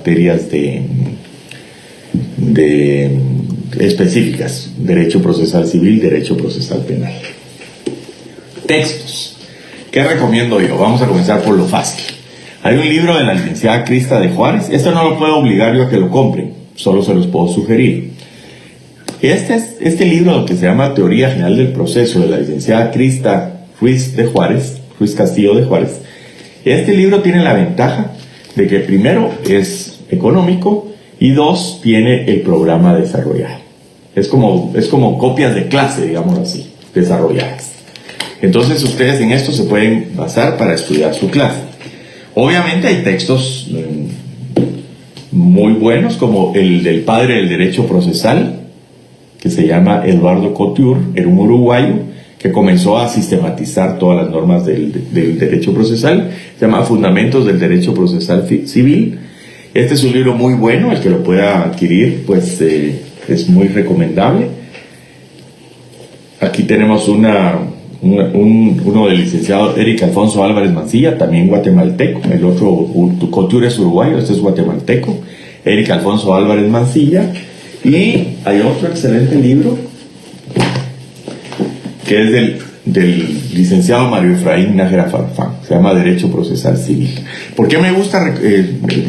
materias de específicas: derecho procesal civil, derecho procesal penal. Textos. ¿Qué recomiendo yo? Vamos a comenzar por lo fácil. Hay un libro de la licenciada Crista de Juárez. Esto no lo puedo obligar yo a que lo compren, solo se los puedo sugerir. Este libro, que se llama Teoría General del Proceso, de la licenciada Crista Ruiz Castillo de Juárez. Este libro tiene la ventaja de que, primero, es económico, y dos, tiene el programa desarrollado. Es como copias de clase, digamos así, desarrolladas. Entonces ustedes en esto se pueden basar para estudiar su clase. Obviamente hay textos muy buenos, como el del padre del derecho procesal, que se llama Eduardo Couture, era un uruguayo que comenzó a sistematizar todas las normas del derecho procesal. Se llama Fundamentos del Derecho Procesal Civil. Este es un libro muy bueno, el que lo pueda adquirir pues es muy recomendable. Aquí tenemos uno del licenciado Eric Alfonso Álvarez Mancilla, también guatemalteco. El otro, Couture, es uruguayo, este es guatemalteco. Eric Alfonso Álvarez Mancilla. Y hay otro excelente libro que es del licenciado Mario Efraín Nájera Farfán, se llama Derecho Procesal Civil. ¿Por qué me gusta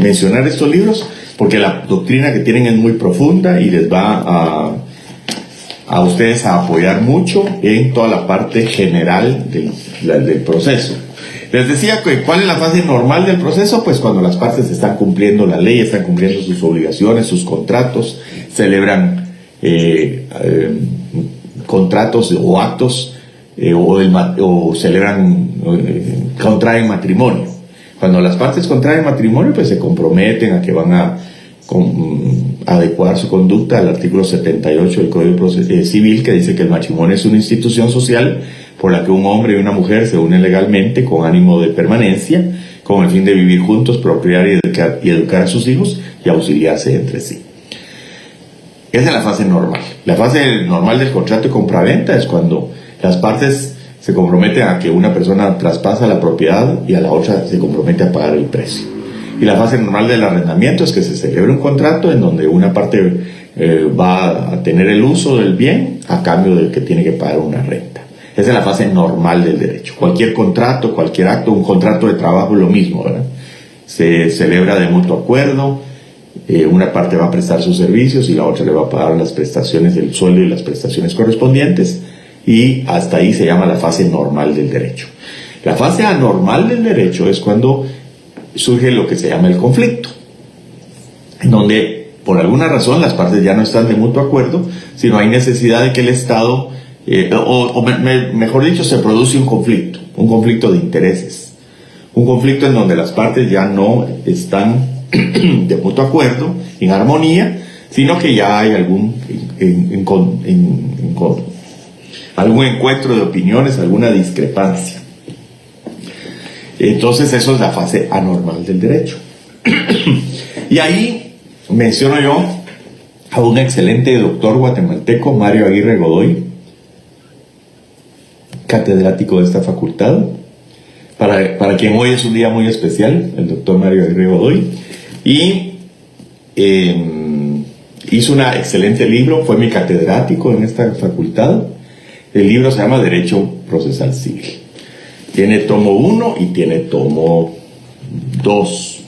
mencionar estos libros? Porque la doctrina que tienen es muy profunda y les va a ustedes a apoyar mucho en toda la parte general del proceso. Les decía que ¿cuál es la fase normal del proceso? Pues cuando las partes están cumpliendo la ley, están cumpliendo sus obligaciones, sus contratos, celebran contratos o actos o celebran, contraen matrimonio. Cuando las partes contraen matrimonio, pues se comprometen a que van a adecuar su conducta al artículo 78 del Código Civil, que dice que el matrimonio es una institución social por la que un hombre y una mujer se unen legalmente con ánimo de permanencia, con el fin de vivir juntos, procrear y educar a sus hijos y auxiliarse entre sí. Esa es la fase normal. La fase normal del contrato de compraventa es cuando las partes se comprometen a que una persona traspasa la propiedad y a la otra se compromete a pagar el precio. Y la fase normal del arrendamiento es que se celebra un contrato en donde una parte va a tener el uso del bien a cambio de que tiene que pagar una renta. Esa es la fase normal del derecho. Cualquier contrato, cualquier acto, un contrato de trabajo es lo mismo, ¿verdad? Se celebra de mutuo acuerdo, una parte va a prestar sus servicios y la otra le va a pagar las prestaciones del sueldo y las prestaciones correspondientes, y hasta ahí se llama la fase normal del derecho. La fase anormal del derecho es cuando surge lo que se llama el conflicto, en donde por alguna razón las partes ya no están de mutuo acuerdo, sino hay necesidad de que el Estado, mejor dicho, se produce un conflicto de intereses, un conflicto en donde las partes ya no están de mutuo acuerdo, en armonía, sino que ya hay algún encuentro de opiniones, alguna discrepancia. Entonces eso es la fase anormal del derecho. Y ahí menciono yo a un excelente doctor guatemalteco, Mario Aguirre Godoy, catedrático de esta facultad, para quien hoy es un día muy especial, el doctor Mario Aguirre Godoy, y hizo un excelente libro, fue mi catedrático en esta facultad. El libro se llama Derecho Procesal Civil. Tiene tomo 1 y tiene tomo 2.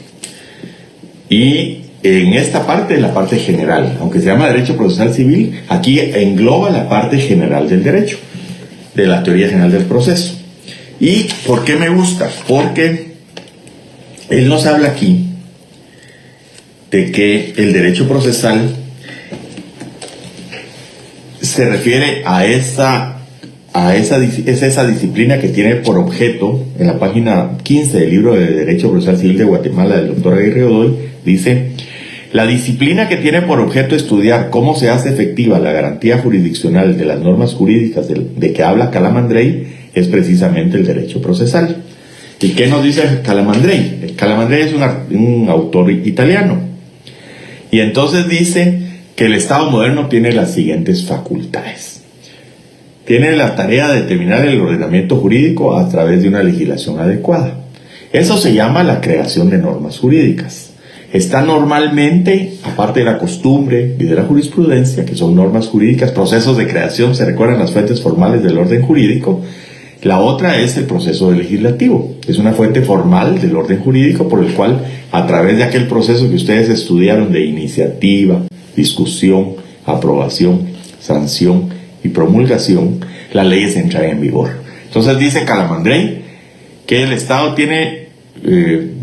Y en esta parte, la parte general, aunque se llama Derecho Procesal Civil, aquí engloba la parte general del derecho, de la teoría general del proceso. ¿Y por qué me gusta? Porque él nos habla aquí de que el derecho procesal se refiere a esa disciplina que tiene por objeto, en la página 15 del libro de Derecho Procesal Civil de Guatemala del doctor Aguirre Godoy, dice: la disciplina que tiene por objeto estudiar cómo se hace efectiva la garantía jurisdiccional de las normas jurídicas de que habla Calamandrei es precisamente el derecho procesal. ¿Y qué nos dice Calamandrei? Calamandrei es un autor italiano, y entonces dice que el Estado moderno tiene las siguientes facultades. Tiene la tarea de determinar el ordenamiento jurídico a través de una legislación adecuada. Eso se llama la creación de normas jurídicas. está normalmente, aparte de la costumbre y de la jurisprudencia, que son normas jurídicas, procesos de creación, se recuerdan las fuentes formales del orden jurídico. La otra es el proceso legislativo. Es una fuente formal del orden jurídico por el cual, a través de aquel proceso que ustedes estudiaron de iniciativa, discusión, aprobación, sanción y promulgación, las leyes entran en vigor. Entonces dice Calamandrei que el Estado tiene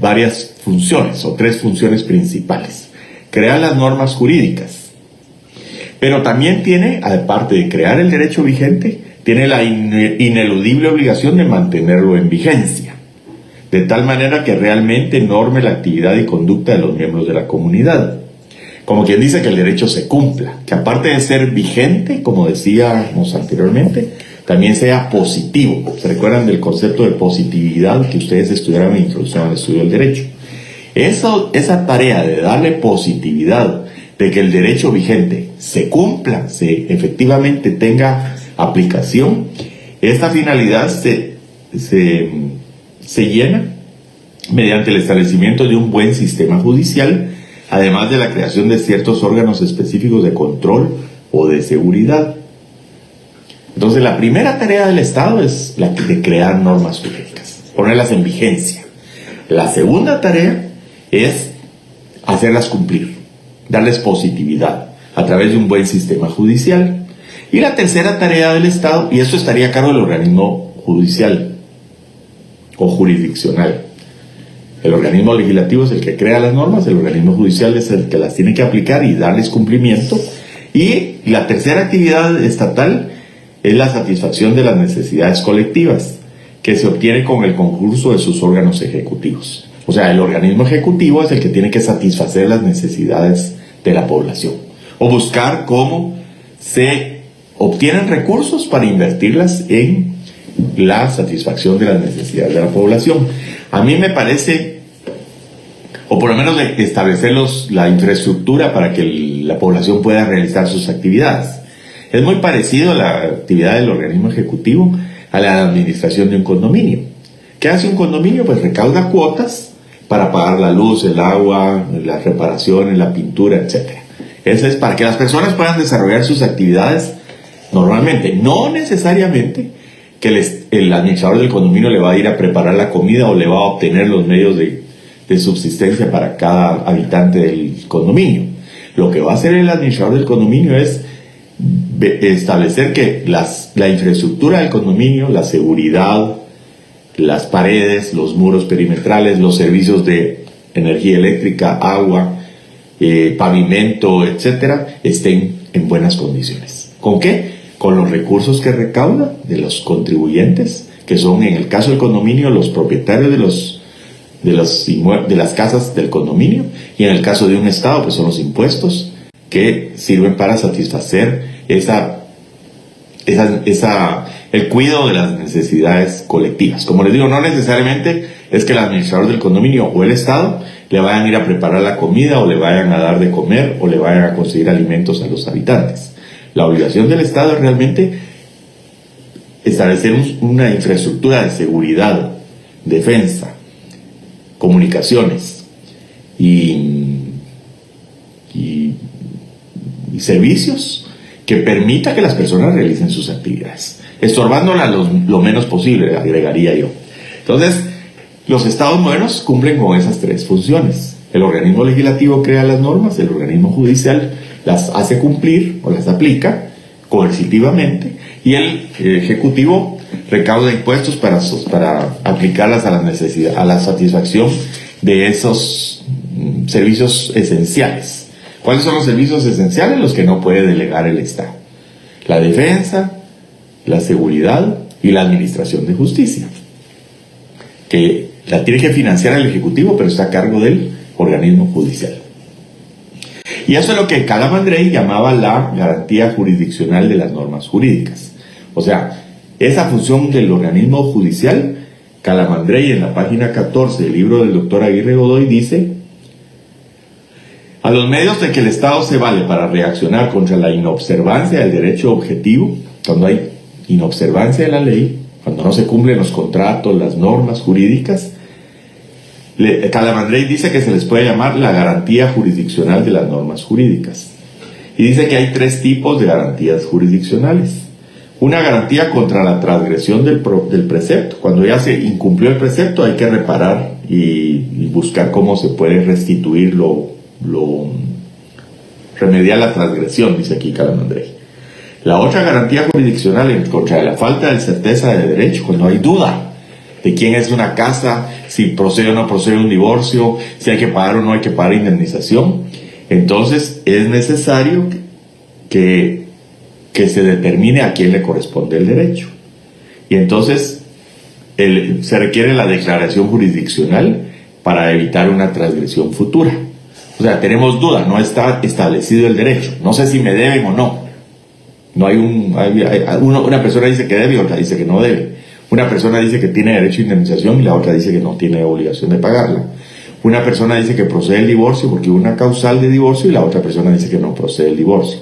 varias funciones o tres funciones principales. Crear las normas jurídicas, pero también tiene, aparte de crear el derecho vigente, tiene la ineludible obligación de mantenerlo en vigencia, de tal manera que realmente norme la actividad y conducta de los miembros de la comunidad. Como quien dice que el derecho se cumpla, que aparte de ser vigente, como decíamos anteriormente, también sea positivo. ¿Se recuerdan del concepto de positividad que ustedes estudiaron en Introducción al Estudio del Derecho? Esa tarea de darle positividad, de que el derecho vigente se cumpla, efectivamente tenga aplicación, esta finalidad se llena mediante el establecimiento de un buen sistema judicial, además de la creación de ciertos órganos específicos de control o de seguridad. Entonces, la primera tarea del Estado es la de crear normas jurídicas, ponerlas en vigencia. La segunda tarea es hacerlas cumplir, darles positividad a través de un buen sistema judicial. Y la tercera tarea del Estado, y esto estaría a cargo del organismo judicial o jurisdiccional. El organismo legislativo es el que crea las normas, el organismo judicial es el que las tiene que aplicar y darles cumplimiento. Y la tercera actividad estatal es la satisfacción de las necesidades colectivas, que se obtiene con el concurso de sus órganos ejecutivos. O sea, el organismo ejecutivo es el que tiene que satisfacer las necesidades de la población, o buscar cómo se obtienen recursos para invertirlas en la satisfacción de las necesidades de la población. A mí me parece, o por lo menos establecer la infraestructura para que la población pueda realizar sus actividades. Es muy parecido a la actividad del organismo ejecutivo a la administración de un condominio. ¿Qué hace un condominio? Pues recauda cuotas para pagar la luz, el agua, las reparaciones, la pintura, etc. Eso es para que las personas puedan desarrollar sus actividades normalmente. No necesariamente que el administrador del condominio le va a ir a preparar la comida o le va a obtener los medios de subsistencia para cada habitante del condominio. Lo que va a hacer el administrador del condominio es establecer que la infraestructura del condominio, la seguridad, las paredes, los muros perimetrales, los servicios de energía eléctrica, agua, pavimento, etcétera, estén en buenas condiciones. ¿Con qué? Con los recursos que recauda de los contribuyentes, que son, en el caso del condominio, los propietarios de las casas del condominio, y en el caso de un estado, pues son los impuestos que sirven para satisfacer el cuidado de las necesidades colectivas. Como les digo, no necesariamente es que el administrador del condominio o el Estado le vayan a ir a preparar la comida o le vayan a dar de comer o le vayan a conseguir alimentos a los habitantes. La obligación del Estado es realmente establecer una infraestructura de seguridad, defensa, comunicaciones y servicios que permita que las personas realicen sus actividades, estorbándolas lo menos posible, agregaría yo. Entonces, los estados modernos cumplen con esas tres funciones. El organismo legislativo crea las normas, el organismo judicial las hace cumplir o las aplica coercitivamente, y el ejecutivo recauda impuestos para aplicarlas a la satisfacción de esos servicios esenciales. ¿Cuáles son los servicios esenciales? Los que no puede delegar el Estado: la defensa, la seguridad y la administración de justicia, que la tiene que financiar el Ejecutivo, pero está a cargo del organismo judicial. Y eso es lo que Calamandrei llamaba la garantía jurisdiccional de las normas jurídicas. O sea, esa función del organismo judicial, Calamandrei en la página 14 del libro del doctor Aguirre Godoy dice: a los medios de que el Estado se vale para reaccionar contra la inobservancia del derecho objetivo, cuando hay inobservancia de la ley, cuando no se cumplen los contratos, las normas jurídicas, Calamandrei dice que se les puede llamar la garantía jurisdiccional de las normas jurídicas. Y dice que hay 3 tipos de garantías jurisdiccionales. Una garantía contra la transgresión del precepto. Cuando ya se incumplió el precepto, hay que reparar y buscar cómo se puede restituir remediar la transgresión, dice aquí Calamandrei. La otra garantía jurisdiccional en contra de la falta de certeza de derecho, cuando hay duda de quién es una casa, si procede o no procede un divorcio, si hay que pagar o no hay que pagar indemnización. Entonces es necesario que se determine a quién le corresponde el derecho. Y entonces se requiere la declaración jurisdiccional para evitar una transgresión futura. O sea, tenemos duda, no está establecido el derecho. No sé si me deben o no. No hay una persona dice que debe y otra dice que no debe. Una persona dice que tiene derecho a indemnización y la otra dice que no tiene obligación de pagarla. Una persona dice que procede el divorcio porque hubo una causal de divorcio y la otra persona dice que no procede el divorcio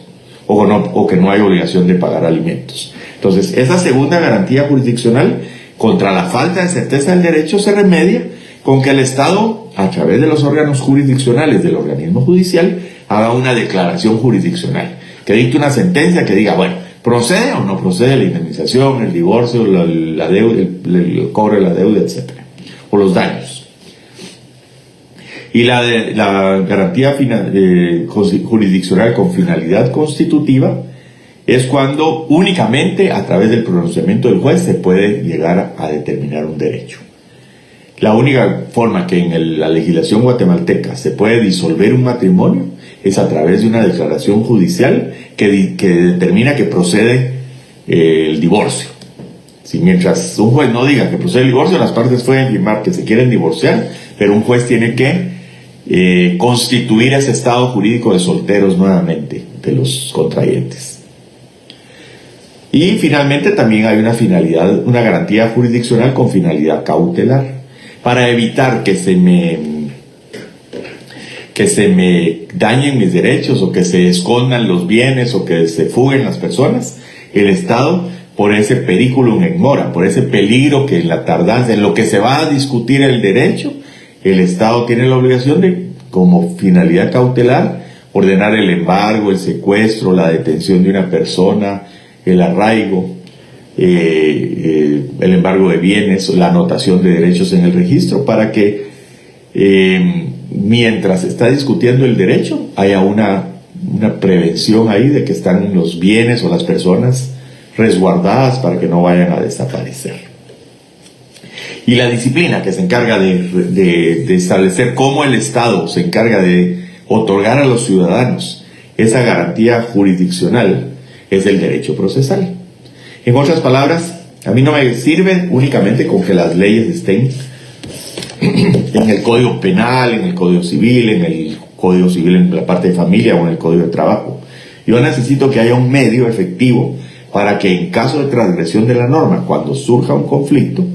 o que no hay obligación de pagar alimentos. Entonces, esa segunda garantía jurisdiccional contra la falta de certeza del derecho se remedia con que el Estado, a través de los órganos jurisdiccionales del organismo judicial, haga una declaración jurisdiccional, que dicte una sentencia que diga, bueno, ¿procede o no procede la indemnización, el divorcio, la deuda, el cobro de la deuda, etcétera, o los daños? Y la garantía jurisdiccional con finalidad constitutiva es cuando únicamente a través del pronunciamiento del juez se puede llegar a determinar un derecho. La única forma que en la legislación guatemalteca se puede disolver un matrimonio es a través de una declaración judicial que determina que procede el divorcio. Si mientras un juez no diga que procede el divorcio, las partes pueden afirmar que se quieren divorciar, pero un juez tiene que constituir ese estado jurídico de solteros nuevamente de los contrayentes. Y finalmente también hay una garantía jurisdiccional con finalidad cautelar, para evitar que se me dañen mis derechos o que se escondan los bienes o que se fuguen las personas. El Estado, por ese periculum in mora, por ese peligro que en la tardanza, en lo que se va a discutir el derecho, el Estado tiene la obligación de, como finalidad cautelar, ordenar el embargo, el secuestro, la detención de una persona, el arraigo, el embargo de bienes, la anotación de derechos en el registro, para que mientras se está discutiendo el derecho haya una prevención ahí de que están los bienes o las personas resguardadas para que no vayan a desaparecer. Y la disciplina que se encarga de establecer cómo el Estado se encarga de otorgar a los ciudadanos esa garantía jurisdiccional es el derecho procesal. En otras palabras, a mí no me sirve únicamente con que las leyes estén en el Código Penal, en el Código Civil, en la parte de familia o en el Código de Trabajo. Yo necesito que haya un medio efectivo para que en caso de transgresión de la norma, cuando surja un conflicto,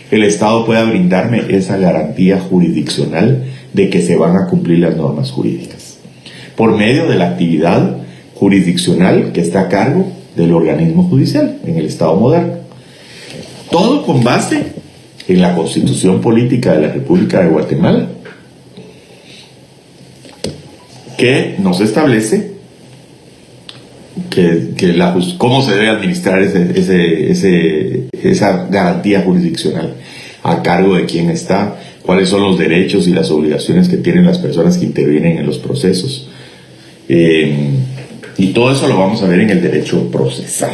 el Estado pueda brindarme esa garantía jurisdiccional de que se van a cumplir las normas jurídicas, por medio de la actividad jurisdiccional que está a cargo del organismo judicial en el Estado moderno. Todo con base en la Constitución Política de la República de Guatemala, que nos establece cómo se debe administrar esa garantía jurisdiccional, a cargo de quién está, cuáles son los derechos y las obligaciones que tienen las personas que intervienen en los procesos. Y todo eso lo vamos a ver en el derecho procesal.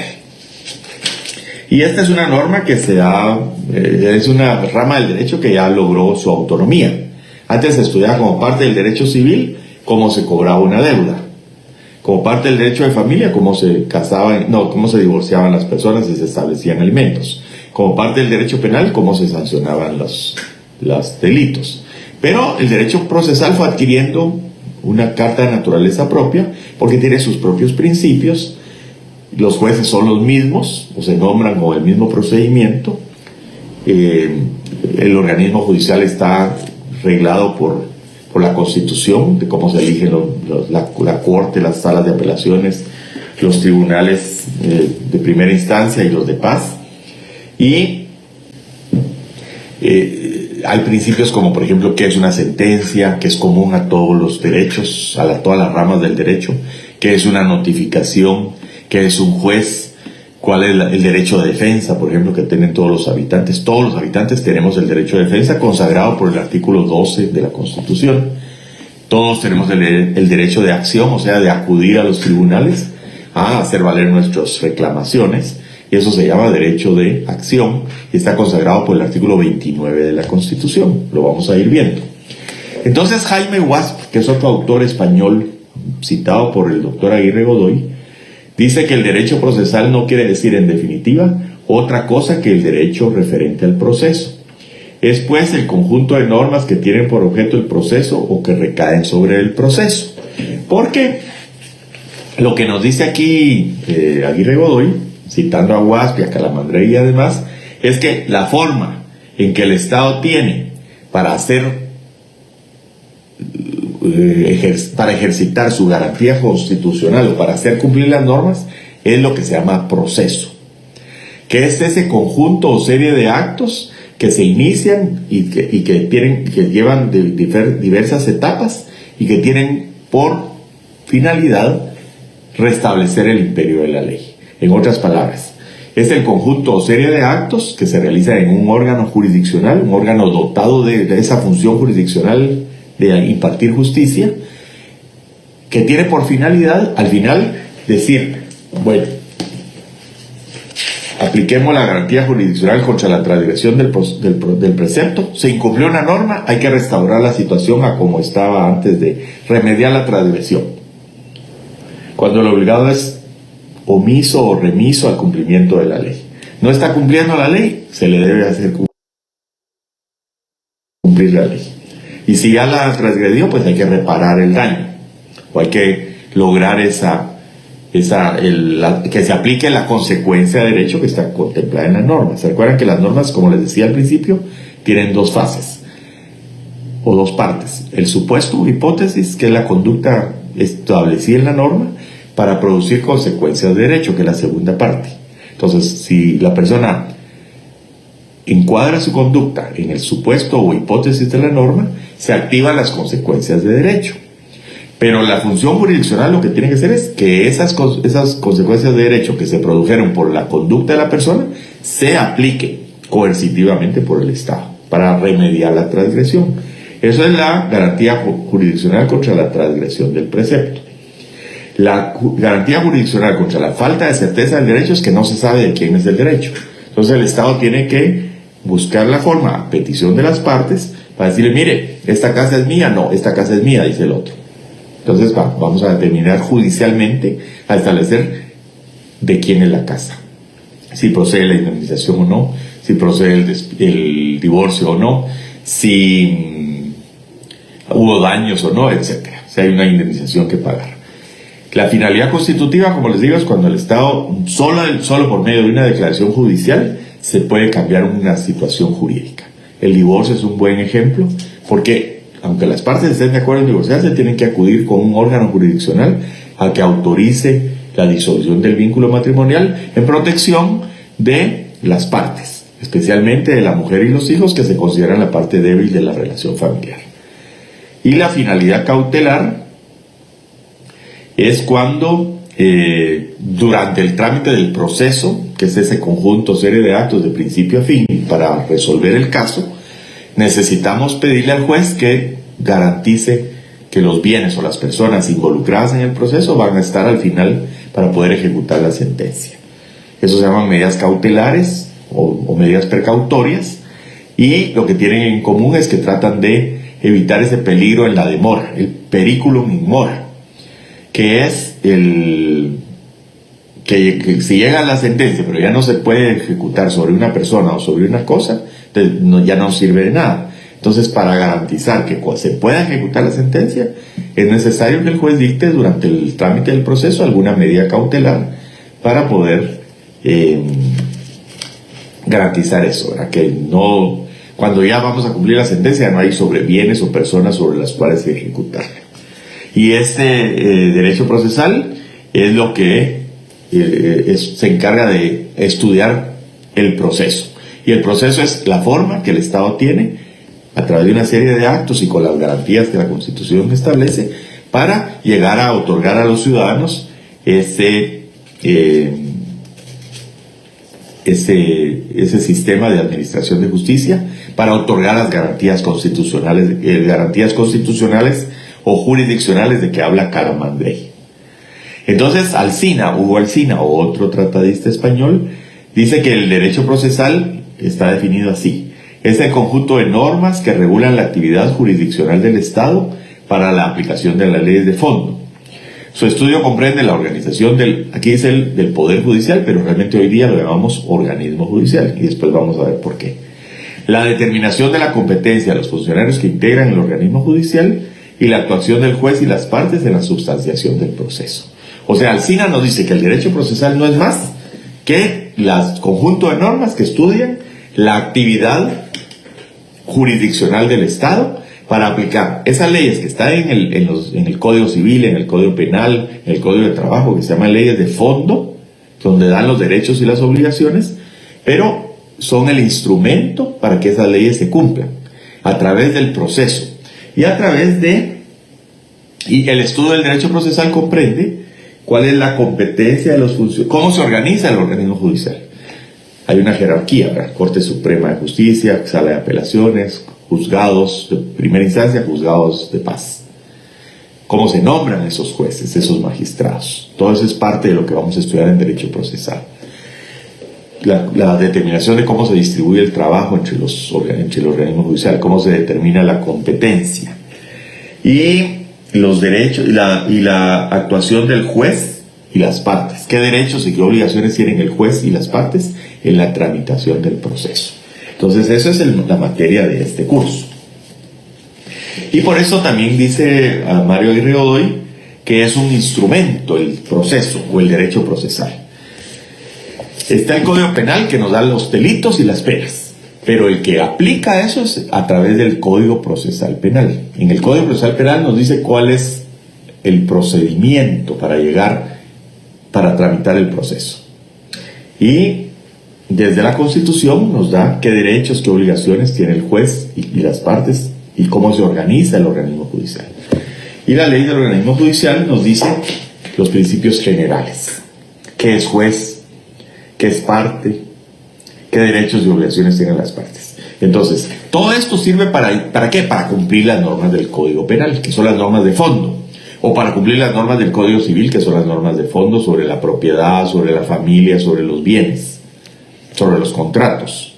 Y esta es una norma que es una rama del derecho que ya logró su autonomía. Antes se estudiaba como parte del derecho civil cómo se cobraba una deuda, como parte del derecho de familia cómo se divorciaban las personas y se establecían alimentos, como parte del derecho penal cómo se sancionaban los delitos. Pero el derecho procesal fue adquiriendo una carta de naturaleza propia porque tiene sus propios principios. Los jueces son los mismos, o se nombran con el mismo procedimiento. El organismo judicial está reglado por la Constitución, de cómo se eligen la Corte, las salas de apelaciones, los tribunales de primera instancia y los de paz. Y Hay principios como, por ejemplo, qué es una sentencia, que es común a todos los derechos, todas las ramas del derecho, qué es una notificación, qué es un juez, cuál es el derecho de defensa, por ejemplo, que tienen todos los habitantes. Todos los habitantes tenemos el derecho de defensa consagrado por el artículo 12 de la Constitución. Todos tenemos el derecho de acción, o sea, de acudir a los tribunales a hacer valer nuestras reclamaciones. Y eso se llama derecho de acción y está consagrado por el artículo 29 de la Constitución. Lo vamos a ir viendo. Entonces Jaime Wasp, que es otro autor español citado por el doctor Aguirre Godoy, dice que el derecho procesal no quiere decir en definitiva otra cosa que el derecho referente al proceso. Es pues el conjunto de normas que tienen por objeto el proceso o que recaen sobre el proceso. Porque lo que nos dice aquí Aguirre Godoy, citando a Wasp y a Calamandrei y además, es que la forma en que el Estado tiene para ejercitar su garantía constitucional o para hacer cumplir las normas es lo que se llama proceso, que es ese conjunto o serie de actos que se inician y que llevan diversas etapas y que tienen por finalidad restablecer el imperio de la ley. En otras palabras, es el conjunto o serie de actos que se realizan en un órgano jurisdiccional, un órgano dotado de esa función jurisdiccional de impartir justicia, que tiene por finalidad, al final, decir, bueno, apliquemos la garantía jurisdiccional contra la transgresión del precepto, se incumplió una norma, hay que restaurar la situación a como estaba antes de remediar la transgresión. Cuando el obligado es omiso o remiso al cumplimiento de la ley. No está cumpliendo la ley, se le debe hacer cumplir la ley. Y si ya la transgredió, pues hay que reparar el daño. O hay que lograr que se aplique la consecuencia de derecho que está contemplada en las normas. ¿Se acuerdan que las normas, como les decía al principio, tienen dos fases o dos partes? El supuesto o hipótesis, que es la conducta establecida en la norma, para producir consecuencias de derecho, que es la segunda parte. Entonces, si la persona encuadra su conducta en el supuesto o hipótesis de la norma, se activan las consecuencias de derecho. Pero la función jurisdiccional lo que tiene que hacer es que esas consecuencias de derecho que se produjeron por la conducta de la persona se apliquen coercitivamente por el Estado para remediar la transgresión. Eso es la garantía jurisdiccional contra la transgresión del precepto. La garantía jurisdiccional contra la falta de certeza del derecho es que no se sabe de quién es el derecho. Entonces el Estado tiene que buscar la forma, a petición de las partes, para decirle, mire, esta casa es mía, no, esta casa es mía, dice el otro. Entonces vamos a determinar judicialmente, a establecer de quién es la casa. Si procede la indemnización o no, si procede el divorcio o no, si hubo daños o no, etc. Si hay una indemnización que pagar. La finalidad constitutiva, como les digo, es cuando el Estado, solo por medio de una declaración judicial, se puede cambiar una situación jurídica. El divorcio es un buen ejemplo, porque aunque las partes estén de acuerdo en divorciarse, tienen que acudir con un órgano jurisdiccional a que autorice la disolución del vínculo matrimonial en protección de las partes, especialmente de la mujer y los hijos, que se consideran la parte débil de la relación familiar. Y la finalidad cautelar es cuando durante el trámite del proceso, que es ese conjunto, serie de actos de principio a fin, para resolver el caso, necesitamos pedirle al juez que garantice que los bienes o las personas involucradas en el proceso van a estar al final para poder ejecutar la sentencia. Eso se llaman medidas cautelares o medidas precautorias, y lo que tienen en común es que tratan de evitar ese peligro en la demora, el periculum in mora, que es que si llega a la sentencia pero ya no se puede ejecutar sobre una persona o sobre una cosa, ya no sirve de nada. Entonces, para garantizar que se pueda ejecutar la sentencia, es necesario que el juez dicte durante el trámite del proceso alguna medida cautelar para poder garantizar eso, ¿verdad? Que no, cuando ya vamos a cumplir la sentencia, no hay sobre bienes o personas sobre las cuales ejecutarla. Y este derecho procesal es lo que se encarga de estudiar el proceso. Y el proceso es la forma que el Estado tiene a través de una serie de actos y con las garantías que la Constitución establece, para llegar a otorgar a los ciudadanos ese sistema de administración de justicia, para otorgar las garantías constitucionales o jurisdiccionales de que habla Calamandrei. Entonces, Hugo Alsina, otro tratadista español, dice que el derecho procesal está definido así: es el conjunto de normas que regulan la actividad jurisdiccional del Estado para la aplicación de las leyes de fondo. Su estudio comprende la organización aquí dice del Poder Judicial, pero realmente hoy día lo llamamos organismo judicial, y después vamos a ver por qué. La determinación de la competencia de los funcionarios que integran el organismo judicial y la actuación del juez y las partes en la substanciación del proceso. O sea, Alsina nos dice que el derecho procesal no es más que el conjunto de normas que estudian la actividad jurisdiccional del Estado para aplicar esas leyes que están en el Código Civil, en el Código Penal, en el Código de Trabajo, que se llaman leyes de fondo, donde dan los derechos y las obligaciones, pero son el instrumento para que esas leyes se cumplan a través del proceso y a través y el estudio del derecho procesal comprende cuál es la competencia de los funcionarios, cómo se organiza el organismo judicial. Hay una jerarquía, ¿verdad? Corte Suprema de Justicia, Sala de Apelaciones, juzgados de primera instancia, juzgados de paz. Cómo se nombran esos jueces, esos magistrados. Todo eso es parte de lo que vamos a estudiar en derecho procesal. La determinación de cómo se distribuye el trabajo entre los organismos judiciales, cómo se determina la competencia. Y los derechos y la actuación del juez y las partes. ¿Qué derechos y qué obligaciones tienen el juez y las partes en la tramitación del proceso? Entonces, eso es la materia de este curso. Y por eso también dice a Mario Aguirre Godoy que es un instrumento el proceso o el derecho procesal. Está el Código Penal que nos da los delitos y las penas, pero el que aplica eso es a través del Código Procesal Penal. En el Código Procesal Penal nos dice cuál es el procedimiento para tramitar el proceso. Y desde la Constitución nos da qué derechos, qué obligaciones tiene el juez y las partes y cómo se organiza el organismo judicial. Y la ley del organismo judicial nos dice los principios generales: qué es juez, qué es parte, qué derechos y obligaciones tienen las partes. Entonces, todo esto sirve ¿para qué? Para cumplir las normas del Código Penal, que son las normas de fondo, o para cumplir las normas del Código Civil, que son las normas de fondo sobre la propiedad, sobre la familia, sobre los bienes, sobre los contratos.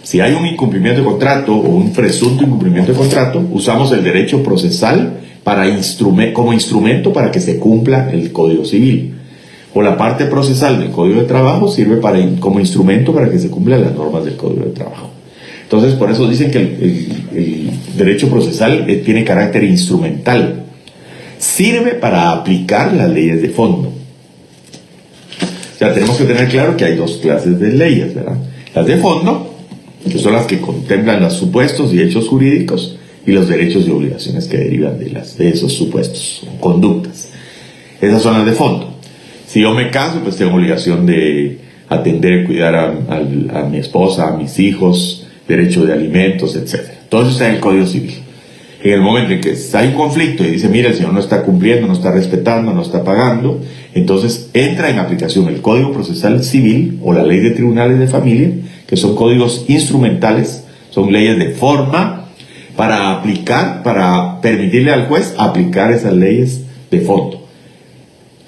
Si hay un incumplimiento de contrato o un presunto incumplimiento de contrato, usamos el derecho procesal como instrumento para que se cumpla el Código Civil. O la parte procesal del Código de Trabajo sirve como instrumento para que se cumplan las normas del Código de Trabajo. Entonces, por eso dicen que el derecho procesal tiene carácter instrumental. Sirve para aplicar las leyes de fondo. O sea, tenemos que tener claro que hay dos clases de leyes, ¿verdad? Las de fondo, que son las que contemplan los supuestos y hechos jurídicos, y los derechos y obligaciones que derivan de esos supuestos, conductas. Esas son las de fondo. Si yo me caso, pues tengo obligación de atender y cuidar a mi esposa, a mis hijos, derecho de alimentos, etc. Todo eso está en el Código Civil. En el momento en que hay un conflicto y dice, mira, el señor no está cumpliendo, no está respetando, no está pagando, entonces entra en aplicación el Código Procesal Civil o la Ley de Tribunales de Familia, que son códigos instrumentales, son leyes de forma para permitirle al juez aplicar esas leyes de fondo.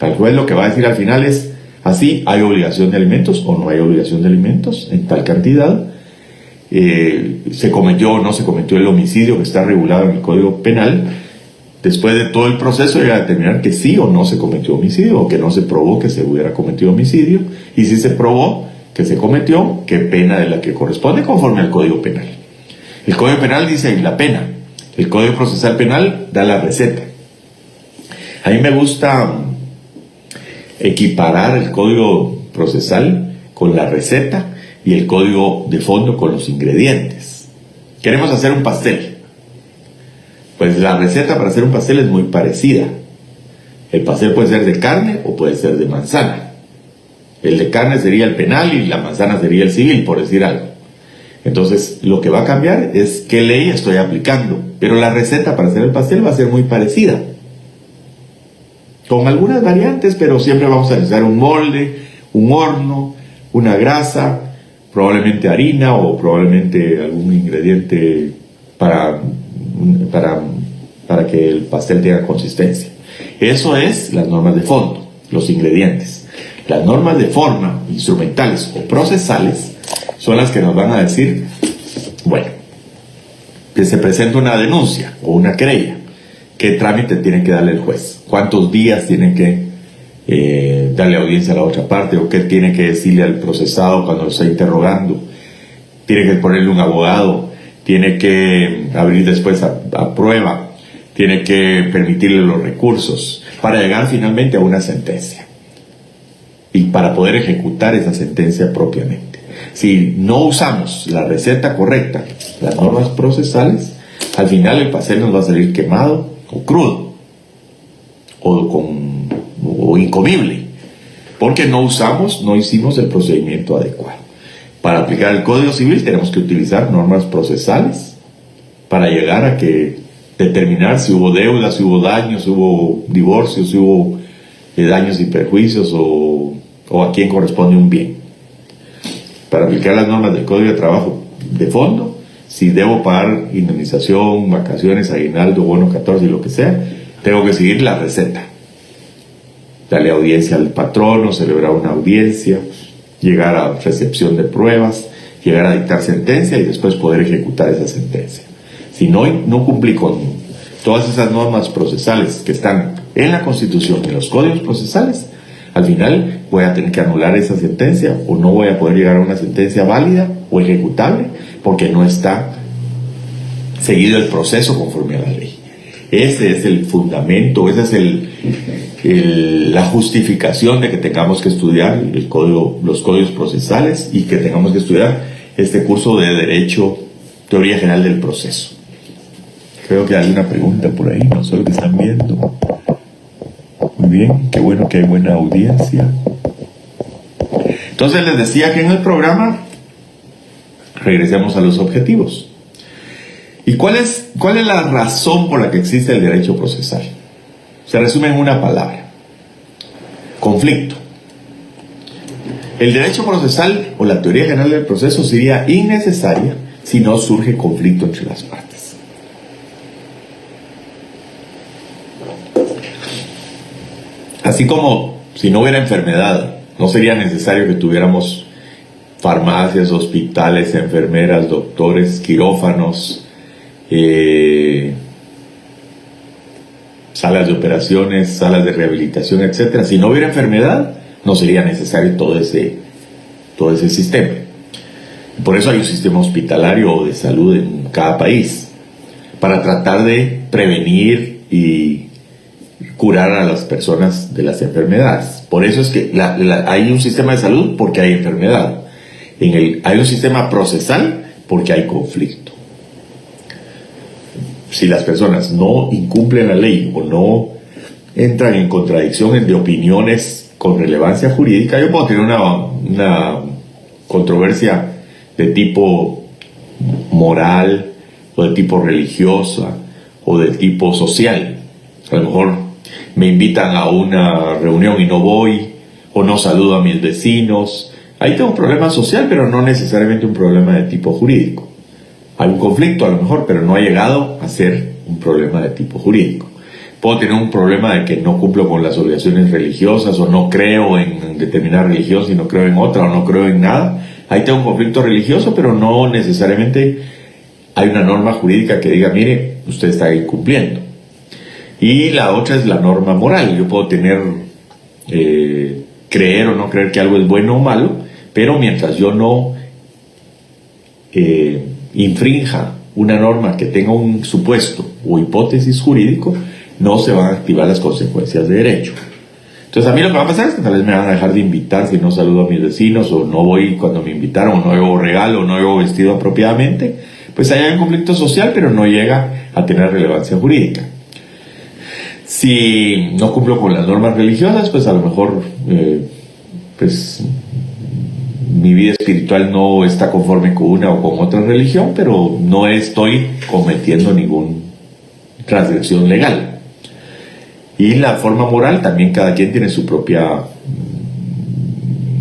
El juez lo que va a decir al final es, así, ¿hay obligación de alimentos o no hay obligación de alimentos en tal cantidad? ¿Se cometió o no se cometió el homicidio que está regulado en el Código Penal? Después de todo el proceso llega a determinar que sí o no se cometió homicidio, o que no se probó que se hubiera cometido homicidio, y si se probó que se cometió, qué pena de la que corresponde conforme al Código Penal. El Código Penal dice la pena, el Código Procesal Penal da la receta. A mí me gusta equiparar el Código Procesal con la receta y el código de fondo con los ingredientes. Queremos hacer un pastel. Pues la receta para hacer un pastel es muy parecida. El pastel puede ser de carne o puede ser de manzana. El de carne sería el penal y la manzana sería el civil, por decir algo. Entonces, lo que va a cambiar es qué ley estoy aplicando. Pero la receta para hacer el pastel va a ser muy parecida, con algunas variantes, pero siempre vamos a necesitar un molde, un horno, una grasa, probablemente harina o probablemente algún ingrediente para que el pastel tenga consistencia. Eso es las normas de fondo, los ingredientes. Las normas de forma, instrumentales o procesales, son las que nos van a decir, bueno, que se presenta una denuncia o una querella, qué trámite tiene que darle el juez, cuántos días tiene que darle audiencia a la otra parte, o qué tiene que decirle al procesado cuando lo está interrogando, tiene que ponerle un abogado, tiene que abrir después a prueba, tiene que permitirle los recursos para llegar finalmente a una sentencia y para poder ejecutar esa sentencia propiamente. Si no usamos la receta correcta, las normas procesales, al final el pastel nos va a salir quemado o crudo o incomible, porque no hicimos el procedimiento adecuado. Para aplicar el Código Civil tenemos que utilizar normas procesales para llegar a determinar si hubo deudas, si hubo daños, si hubo divorcios, si hubo daños y perjuicios o a quién corresponde un bien. Para aplicar las normas del Código de Trabajo de fondo, si debo pagar indemnización, vacaciones, aguinaldo, bono 14 y lo que sea, tengo que seguir la receta. Darle audiencia al patrono, celebrar una audiencia, llegar a recepción de pruebas, llegar a dictar sentencia y después poder ejecutar esa sentencia. Si no cumplí con todas esas normas procesales que están en la Constitución y en los códigos procesales, al final voy a tener que anular esa sentencia o no voy a poder llegar a una sentencia válida o ejecutable porque no está seguido el proceso conforme a la ley. Ese es el fundamento, esa es la justificación de que tengamos que estudiar los códigos procesales y que tengamos que estudiar este curso de Derecho, Teoría General del Proceso. Creo que hay una pregunta por ahí, no sé lo que están viendo. Muy bien, qué bueno que hay buena audiencia. Entonces les decía que en el programa regresemos a los objetivos. ¿Y cuál es la razón por la que existe el derecho procesal? Se resume en una palabra: conflicto. El derecho procesal o la teoría general del proceso sería innecesaria si no surge conflicto entre las partes. Así como si no hubiera enfermedad, no sería necesario que tuviéramos farmacias, hospitales, enfermeras, doctores, quirófanos, salas de operaciones, salas de rehabilitación, etc. Si no hubiera enfermedad, no sería necesario todo ese sistema. Por eso hay un sistema hospitalario de salud en cada país, para tratar de prevenir y curar a las personas de las enfermedades. Por eso es que hay un sistema de salud porque hay enfermedad. Hay un sistema procesal porque hay conflicto. Si las personas no incumplen la ley o no entran en contradicciones de opiniones con relevancia jurídica, yo puedo tener una controversia de tipo moral o de tipo religiosa o de tipo social. A lo mejor me invitan a una reunión y no voy, o no saludo a mis vecinos. Ahí tengo un problema social, pero no necesariamente un problema de tipo jurídico. Hay un conflicto a lo mejor, pero no ha llegado a ser un problema de tipo jurídico. Puedo tener un problema de que no cumplo con las obligaciones religiosas, o no creo en determinada religión si no creo en otra, o no creo en nada. Ahí tengo un conflicto religioso, pero no necesariamente hay una norma jurídica que diga, mire, usted está incumpliendo. Y la otra es la norma moral. Yo puedo tener, creer o no creer que algo es bueno o malo, pero mientras yo no infrinja una norma que tenga un supuesto o hipótesis jurídico, no se van a activar las consecuencias de derecho. Entonces a mí lo que va a pasar es que tal vez me van a dejar de invitar si no saludo a mis vecinos, o no voy cuando me invitaron, o no llevo regalo, o no llevo vestido apropiadamente. Pues ahí hay un conflicto social, pero no llega a tener relevancia jurídica. Si no cumplo con las normas religiosas, pues a lo mejor mi vida espiritual no está conforme con una o con otra religión, pero no estoy cometiendo ninguna transgresión legal. Y la forma moral, también cada quien tiene su propia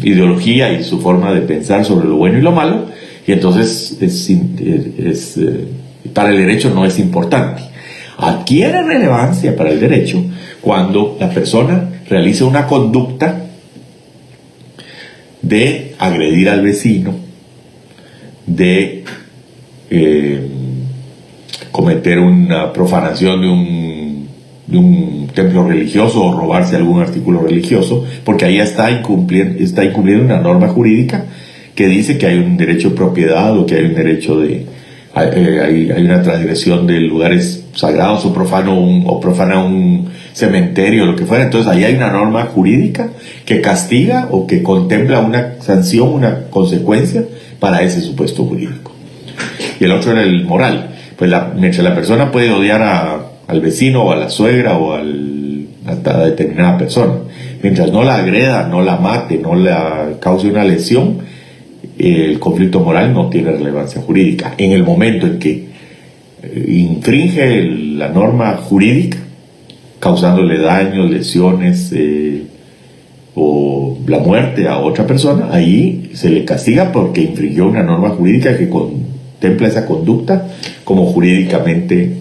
ideología y su forma de pensar sobre lo bueno y lo malo, y entonces para el derecho no es importante. Adquiere relevancia para el derecho cuando la persona realiza una conducta de agredir al vecino, de cometer una profanación de un templo religioso o robarse algún artículo religioso, porque ahí está incumpliendo una norma jurídica que dice que hay un derecho de propiedad o que hay un derecho hay una transgresión de lugares sagrados o profana un cementerio o lo que fuera. Entonces ahí hay una norma jurídica que castiga o que contempla una sanción, una consecuencia para ese supuesto jurídico. Y el otro era el moral. Pues mientras la persona puede odiar al vecino o a la suegra o hasta a determinada persona, mientras no la agreda, no la mate, no la cause una lesión, el conflicto moral no tiene relevancia jurídica. En el momento en que infringe la norma jurídica, causándole daños, lesiones o la muerte a otra persona, ahí se le castiga porque infringió una norma jurídica que contempla esa conducta como jurídicamente,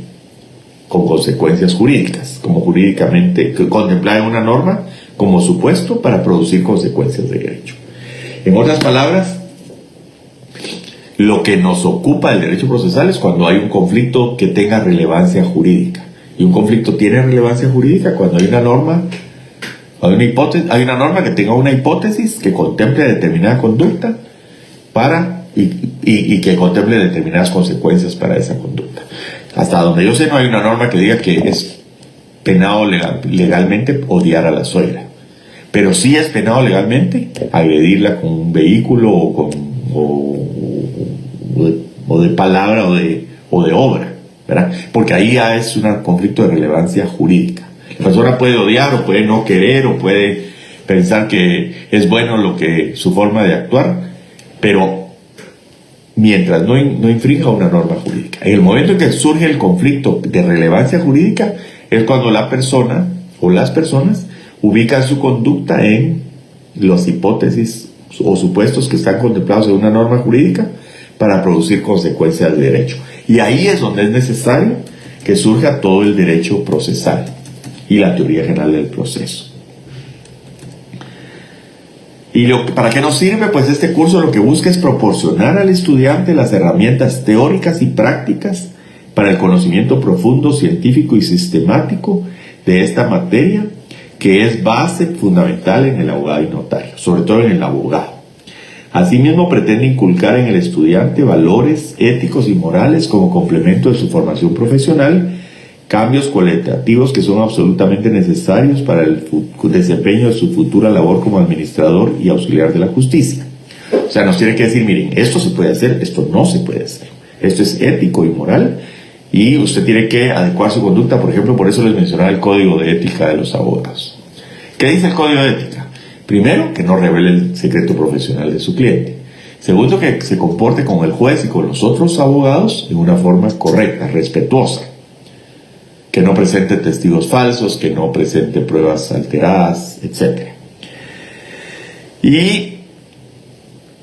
con consecuencias jurídicas, como jurídicamente contemplada en una norma como supuesto para producir consecuencias de derecho. En otras palabras, lo que nos ocupa el derecho procesal es cuando hay un conflicto que tenga relevancia jurídica. Y un conflicto tiene relevancia jurídica cuando hay una norma, hay una norma que tenga una hipótesis que contemple determinada conducta y que contemple determinadas consecuencias para esa conducta. Hasta donde yo sé, no hay una norma que diga que es penado legalmente odiar a la suegra. Pero sí es penado legalmente agredirla con un vehículo o de palabra o de obra, ¿verdad? Porque ahí ya es un conflicto de relevancia jurídica. La persona puede odiar o puede no querer o puede pensar que es bueno su forma de actuar, pero mientras no infrinja una norma jurídica. En el momento en que surge el conflicto de relevancia jurídica es cuando la persona o las personas ubican su conducta en las hipótesis o supuestos que están contemplados en una norma jurídica para producir consecuencias de derecho. Y ahí es donde es necesario que surja todo el derecho procesal y la teoría general del proceso. ¿Y para qué nos sirve? Pues este curso lo que busca es proporcionar al estudiante las herramientas teóricas y prácticas para el conocimiento profundo, científico y sistemático de esta materia, que es base fundamental en el abogado y notario, sobre todo en el abogado. Asimismo, pretende inculcar en el estudiante valores éticos y morales como complemento de su formación profesional, cambios cualitativos que son absolutamente necesarios para el desempeño de su futura labor como administrador y auxiliar de la justicia. O sea, nos tiene que decir, miren, esto se puede hacer, esto no se puede hacer. Esto es ético y moral y usted tiene que adecuar su conducta. Por ejemplo, por eso les mencionaba el Código de Ética de los Abogados. ¿Qué dice el Código de Ética? Primero, que no revele el secreto profesional de su cliente. Segundo, que se comporte con el juez y con los otros abogados de una forma correcta, respetuosa. Que no presente testigos falsos, que no presente pruebas alteradas, etc. Y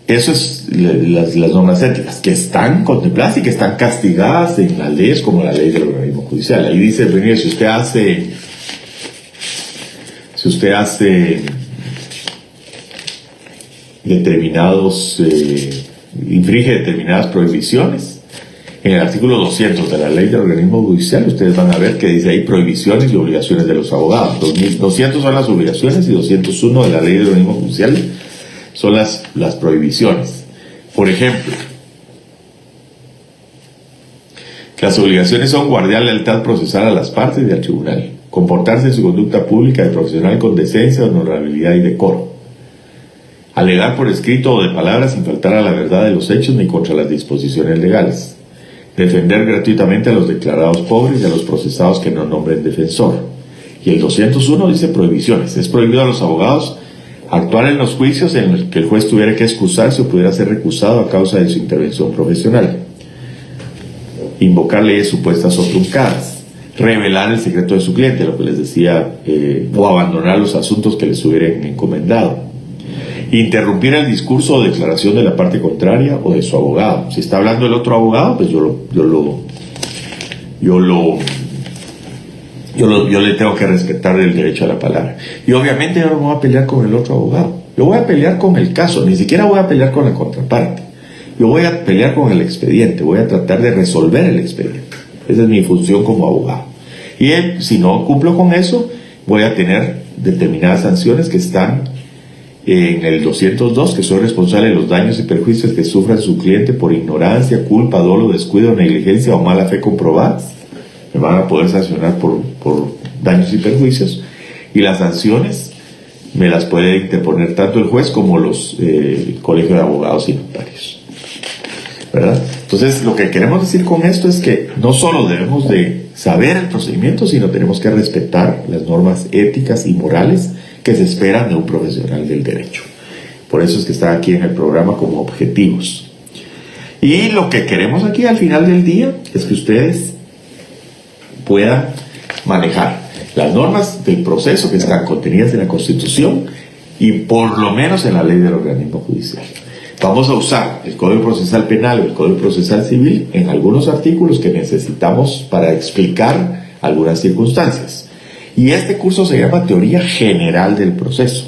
eso es las normas éticas, que están contempladas y que están castigadas en las leyes como la ley del organismo judicial. Ahí dice, si usted hace infringe determinadas prohibiciones, en el artículo 200 de la ley del organismo judicial, ustedes van a ver que dice ahí prohibiciones y obligaciones de los abogados. 200 son las obligaciones y 201 de la ley del organismo judicial son las prohibiciones. Por ejemplo, las obligaciones son guardar lealtad procesal a las partes y al tribunal, comportarse en su conducta pública y profesional con decencia, honorabilidad y decoro, alegar por escrito o de palabras sin faltar a la verdad de los hechos ni contra las disposiciones legales, defender gratuitamente a los declarados pobres y a los procesados que no nombren defensor. Y el 201 dice prohibiciones. Es prohibido a los abogados Actuar en los juicios en los que el juez tuviera que excusarse o pudiera ser recusado a causa de su intervención profesional. Invocar leyes supuestas o truncadas. Revelar el secreto de su cliente, lo que les decía, o abandonar los asuntos que les hubieran encomendado. Interrumpir el discurso o declaración de la parte contraria o de su abogado. Si está hablando el otro abogado, pues yo le tengo que respetar el derecho a la palabra. Y obviamente yo no me voy a pelear con el otro abogado. Yo voy a pelear con el caso, ni siquiera voy a pelear con la contraparte. Yo voy a pelear con el expediente, voy a tratar de resolver el expediente. Esa es mi función como abogado. Y si no cumplo con eso, voy a tener determinadas sanciones que están en el 202, que soy responsable de los daños y perjuicios que sufra su cliente por ignorancia, culpa, dolo, descuido, negligencia o mala fe comprobadas. Me van a poder sancionar por daños y perjuicios, y las sanciones me las puede interponer tanto el juez como el colegio de abogados y notarios, ¿verdad? Entonces, lo que queremos decir con esto es que no solo debemos de saber el procedimiento, sino tenemos que respetar las normas éticas y morales que se esperan de un profesional del derecho. Por eso es que están aquí en el programa como objetivos. Y lo que queremos aquí al final del día es que ustedes puedan manejar las normas del proceso que están contenidas en la Constitución y por lo menos en la ley del organismo judicial. Vamos a usar el Código Procesal Penal o el Código Procesal Civil en algunos artículos que necesitamos para explicar algunas circunstancias. Y este curso se llama Teoría General del Proceso.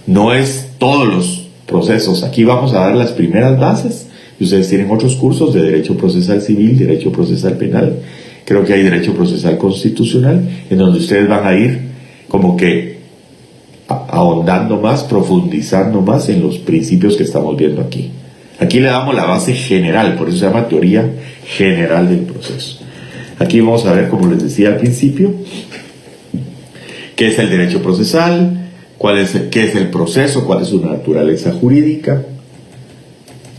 No es todos los procesos. Aquí vamos a dar las primeras bases. Y ustedes tienen otros cursos de Derecho Procesal Civil, Derecho Procesal Penal. Creo que hay Derecho Procesal Constitucional, en donde ustedes van a ir como que ahondando más, profundizando más en los principios que estamos viendo aquí. Aquí le damos la base general, por eso se llama Teoría General del Proceso. Aquí vamos a ver, como les decía al principio, qué es el derecho procesal, qué es el proceso, cuál es su naturaleza jurídica,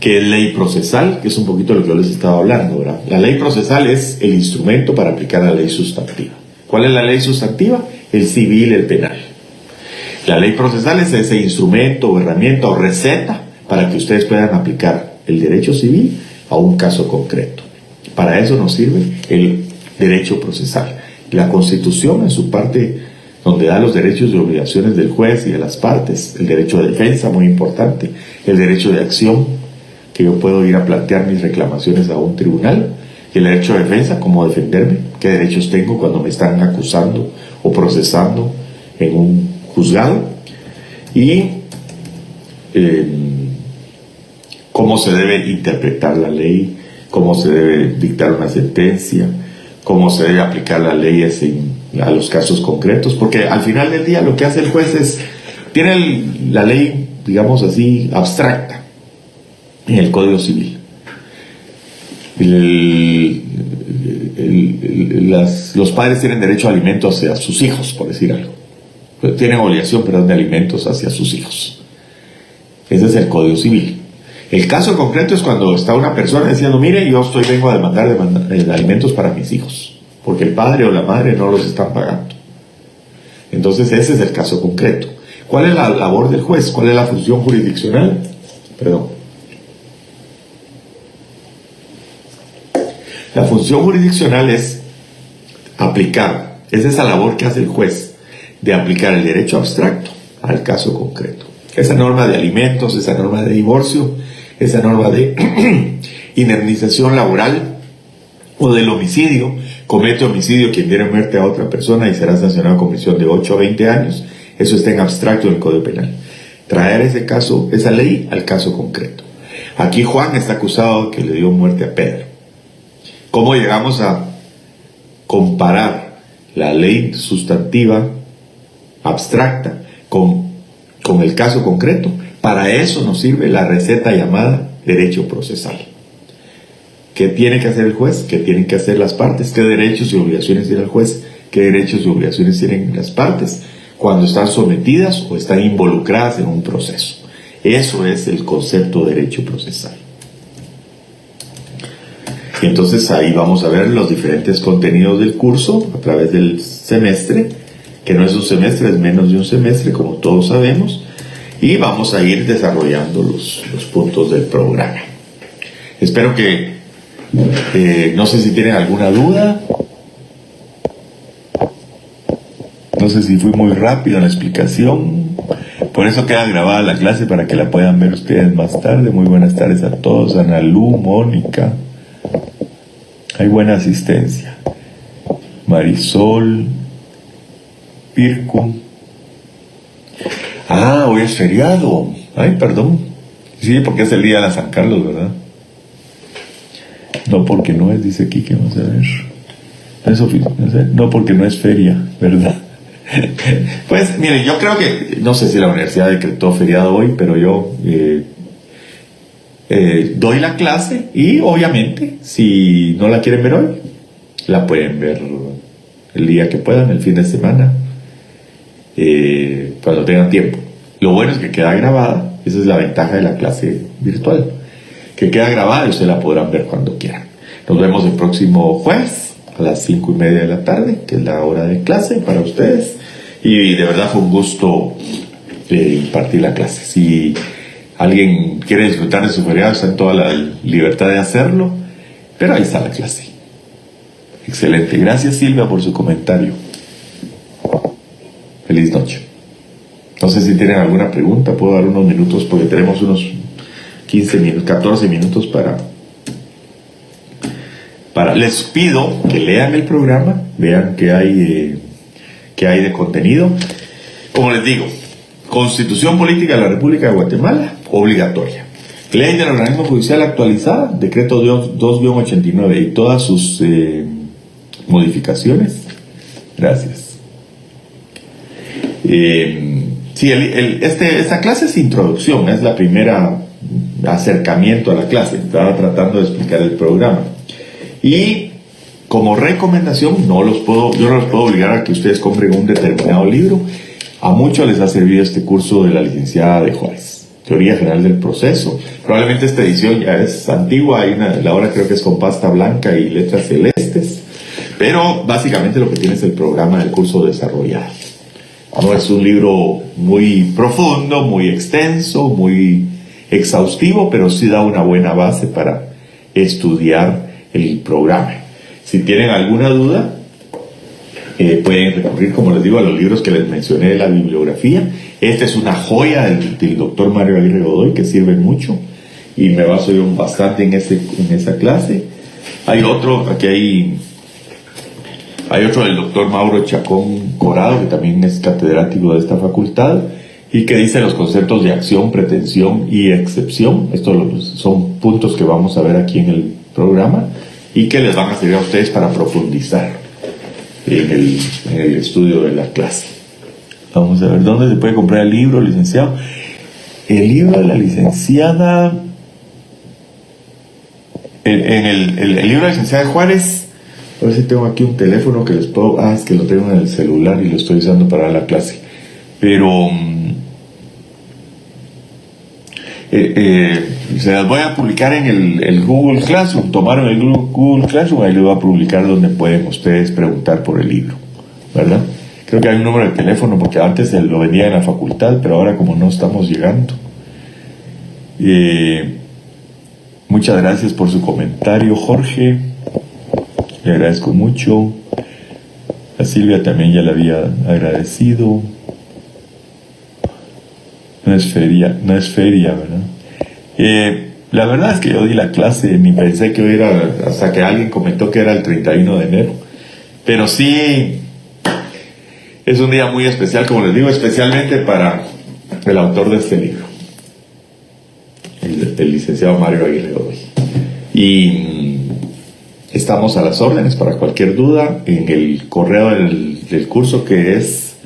qué es ley procesal, que es un poquito lo que yo les estaba hablando, ¿verdad? La ley procesal es el instrumento para aplicar la ley sustantiva. ¿Cuál es la ley sustantiva? El civil, el penal. La ley procesal es ese instrumento o herramienta o receta para que ustedes puedan aplicar el derecho civil a un caso concreto. Para eso nos sirve el derecho procesal. La Constitución, en su parte donde da los derechos y obligaciones del juez y de las partes, el derecho de defensa, muy importante, el derecho de acción, que yo puedo ir a plantear mis reclamaciones a un tribunal, y el derecho de defensa, cómo defenderme, qué derechos tengo cuando me están acusando o procesando en un juzgado, y cómo se debe interpretar la ley, cómo se debe dictar una sentencia, cómo se debe aplicar las leyes a los casos concretos, porque al final del día lo que hace el juez es, tiene la ley, digamos así, abstracta en el Código Civil. Los padres tienen derecho a alimentos hacia sus hijos, por decir algo. Tienen obligación, perdón, de alimentos hacia sus hijos. Ese es el Código Civil. El caso concreto es cuando está una persona diciendo, mire, yo vengo a demandar alimentos para mis hijos, porque el padre o la madre no los están pagando. Entonces ese es el caso concreto. ¿Cuál es la labor del juez? ¿Cuál es la función jurisdiccional? La función jurisdiccional es aplicar, es esa labor que hace el juez, de aplicar el derecho abstracto al caso concreto. Esa norma de alimentos, esa norma de divorcio, esa norma de indemnización laboral o del homicidio. Comete homicidio quien diera muerte a otra persona y será sancionado con prisión de 8 a 20 años. Eso está en abstracto en el Código Penal. Traer ese caso, esa ley al caso concreto. Aquí Juan está acusado de que le dio muerte a Pedro. ¿Cómo llegamos a comparar la ley sustantiva abstracta con el caso concreto? Para eso nos sirve la receta llamada derecho procesal. ¿Qué tiene que hacer el juez? ¿Qué tienen que hacer las partes? ¿Qué derechos y obligaciones tiene el juez? ¿Qué derechos y obligaciones tienen las partes cuando están sometidas o están involucradas en un proceso? Eso es el concepto de derecho procesal. Y entonces ahí vamos a ver los diferentes contenidos del curso a través del semestre, que no es un semestre, es menos de un semestre, como todos sabemos. y vamos a ir desarrollando los puntos del programa. Espero que, no sé si tienen alguna duda, no sé si fui muy rápido en la explicación, por eso queda grabada la clase para que la puedan ver ustedes más tarde. Muy buenas tardes a todos, Ana Lu, Mónica, hay buena asistencia, Marisol, Pirco. Hoy es feriado. Ay, perdón. Sí, porque es el día de la San Carlos, ¿verdad? No, porque no es, dice aquí que vamos a ver. No, porque no es feria, ¿verdad? Pues, mire, yo creo que, no sé si la universidad decretó feriado hoy, pero yo doy la clase y obviamente, si no la quieren ver hoy, la pueden ver el día que puedan, el fin de semana, cuando tengan tiempo. Lo bueno es que queda grabada, esa es la ventaja de la clase virtual, que queda grabada y ustedes la podrán ver cuando quieran. Nos vemos el próximo jueves a las 5:30 de la tarde, que es la hora de clase para ustedes, y de verdad fue un gusto impartir la clase. Si alguien quiere disfrutar de su feriado, está en toda la libertad de hacerlo, pero ahí está la clase. Excelente, gracias Silvia por su comentario. Feliz noche. No sé si tienen alguna pregunta, puedo dar unos minutos porque tenemos unos 15 minutos, 14 minutos para... Les pido que lean el programa, vean qué hay de contenido. Como les digo, Constitución Política de la República de Guatemala, obligatoria. Ley del Organismo Judicial actualizada, decreto 2-89 y todas sus modificaciones. Gracias. Sí, esta clase es introducción, es la primera acercamiento a la clase. Estaba tratando de explicar el programa. Y como recomendación, yo no los puedo obligar a que ustedes compren un determinado libro. A muchos les ha servido este curso de la licenciada de Juárez, Teoría General del Proceso. Probablemente esta edición ya es antigua, la hora creo que es con pasta blanca y letras celestes, pero básicamente lo que tiene es el programa del curso desarrollado. No es un libro muy profundo, muy extenso, muy exhaustivo, pero sí da una buena base para estudiar el programa. Si tienen alguna duda, pueden recurrir, como les digo, a los libros que les mencioné de la bibliografía. Esta es una joya del doctor Mario Aguirre Godoy que sirve mucho y me baso yo bastante en esa clase. Hay otro, aquí hay otro del doctor Mauro Chacón Corado, que también es catedrático de esta facultad y que dice los conceptos de acción, pretensión y excepción. Estos son puntos que vamos a ver aquí en el programa y que les van a servir a ustedes para profundizar en el estudio de la clase. Vamos a ver dónde se puede comprar el libro, licenciado. El libro de la licenciada, el libro de la licenciada de Juárez, a ver si tengo aquí un teléfono que les puedo... es que lo tengo en el celular y lo estoy usando para la clase. Pero se las voy a publicar en el Google Classroom. Tomaron el Google Classroom, ahí les voy a publicar donde pueden ustedes preguntar por el libro, ¿verdad? Creo que hay un número de teléfono porque antes lo vendía en la facultad, pero ahora como no estamos llegando. Muchas gracias por su comentario, Jorge. Le agradezco mucho. A Silvia también ya le había agradecido. No es feria, ¿verdad? La verdad es que yo di la clase, ni pensé que hoy era, hasta que alguien comentó que era el 31 de enero. Pero sí, es un día muy especial, como les digo, especialmente para el autor de este libro, el licenciado Mario Aguirre Godoy. Y estamos a las órdenes para cualquier duda en el correo del curso, que es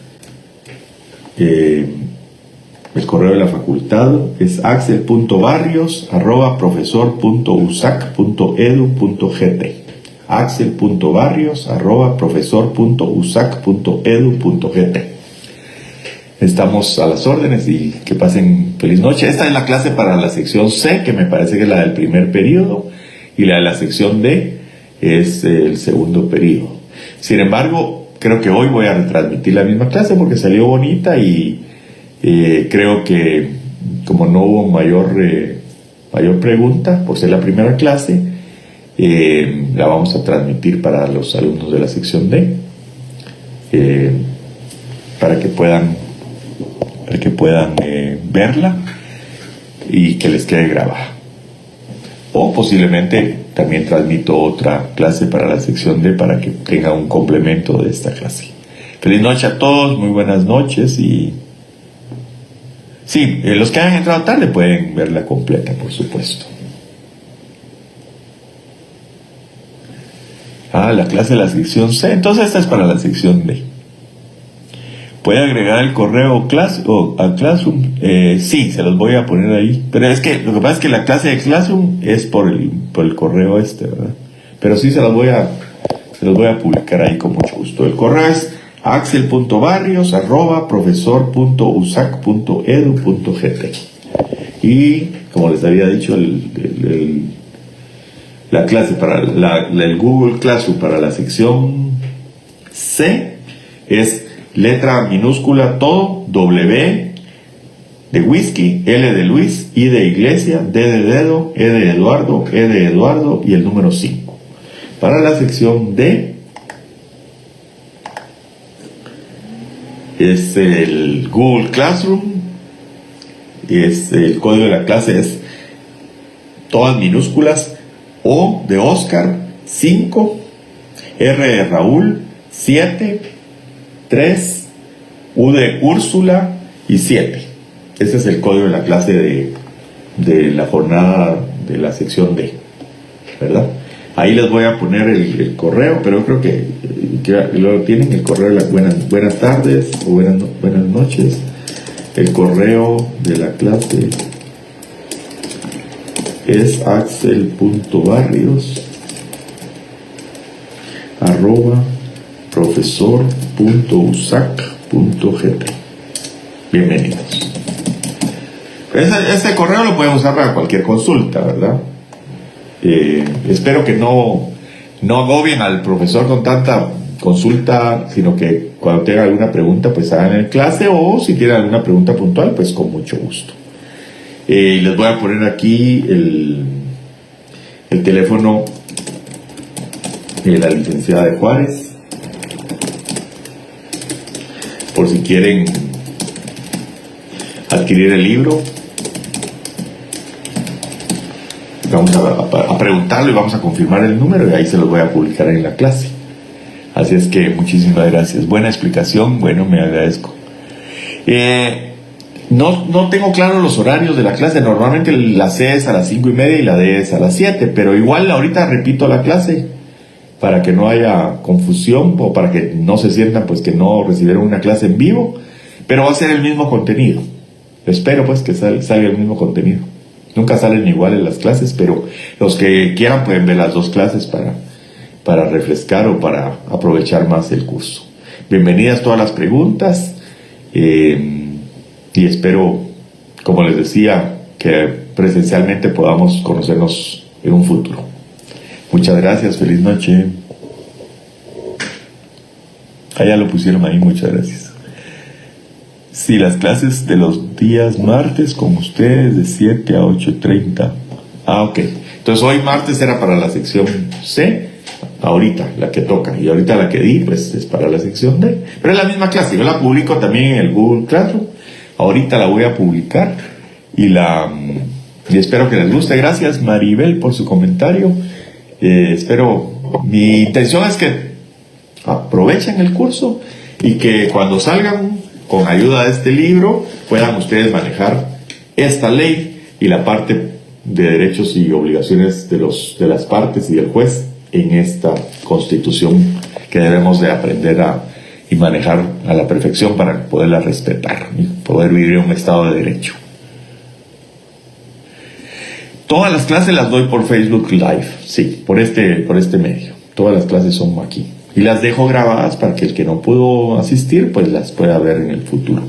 el correo de la facultad, es axel.barrios@profesor.usac.edu.gt, axel.barrios@profesor.usac.edu.gt. Estamos a las órdenes y que pasen feliz noche. Esta es la clase para la sección C, que me parece que es la del primer periodo, y la de la sección D es el segundo periodo. Sin embargo, creo que hoy voy a retransmitir la misma clase porque salió bonita y Creo que como no hubo mayor pregunta por ser la primera clase, la vamos a transmitir para los alumnos de la sección D, para que puedan verla y que les quede grabada. O posiblemente también transmito otra clase para la sección D para que tenga un complemento de esta clase. Feliz noche a todos, muy buenas noches. Y sí, los que han entrado tarde pueden verla completa, por supuesto. La clase de la sección C, entonces esta es para la sección D. ¿Puede agregar el correo a Classroom? Sí, se los voy a poner ahí. Pero es que lo que pasa es que la clase de Classroom es por el correo ¿verdad? Pero sí se los voy a publicar ahí con mucho gusto. El correo es axel.barrios@profesor.usac.edu.gt. Y como les había dicho, la clase para el Google Classroom para la sección C es letra minúscula todo, W de whisky, L de Luis, I de iglesia, D de dedo, E de Eduardo, E de Eduardo y el número 5. Para la sección D es el Google Classroom, el código de la clase es todas minúsculas, O de Oscar, 5, R de Raúl, 7, 3, U de Úrsula y 7. Ese es el código de la clase de la jornada de la sección D, ¿verdad? Ahí les voy a poner el correo, pero creo que lo tienen, el correo de las buenas tardes o buenas noches. El correo de la clase es axel.barrios@profesor.usac.gt. Bienvenidos. Ese correo lo pueden usar para cualquier consulta, ¿verdad? Espero que no agobien al profesor con tanta consulta, sino que cuando tengan alguna pregunta pues hagan en clase, o si tienen alguna pregunta puntual pues con mucho gusto. Les voy a poner aquí el teléfono de la licenciada de Juárez, por si quieren adquirir el libro. Vamos a preguntarlo y vamos a confirmar el número y ahí se los voy a publicar en la clase. Así es que muchísimas gracias. Buena explicación, bueno, me agradezco. No tengo claro los horarios de la clase. Normalmente la C es a las 5:30 y la D es a las 7, pero igual ahorita repito la clase para que no haya confusión o para que no se sientan pues que no recibieron una clase en vivo, pero va a ser el mismo contenido. Espero pues que salga el mismo contenido. Nunca salen iguales las clases, pero los que quieran pueden ver las dos clases para refrescar o para aprovechar más el curso. Bienvenidas todas las preguntas, y espero, como les decía, que presencialmente podamos conocernos en un futuro. Muchas gracias, feliz noche. Ya lo pusieron ahí, muchas gracias. Sí, las clases de los días martes con ustedes de 7 a 8:30. Ok. Entonces hoy martes era para la sección C, ahorita la que toca, y ahorita la que di pues es para la sección D. Pero es la misma clase, yo la publico también en el Google Classroom. Ahorita la voy a publicar y espero que les guste. Gracias Maribel por su comentario. Mi intención es que aprovechen el curso y que cuando salgan con ayuda de este libro puedan ustedes manejar esta ley y la parte de derechos y obligaciones de las partes y del juez en esta Constitución que debemos de aprender y manejar a la perfección para poderla respetar y poder vivir en un estado de derecho. Todas las clases las doy por Facebook Live, sí, por este medio. Todas las clases son aquí. Y las dejo grabadas para que el que no pudo asistir, pues las pueda ver en el futuro.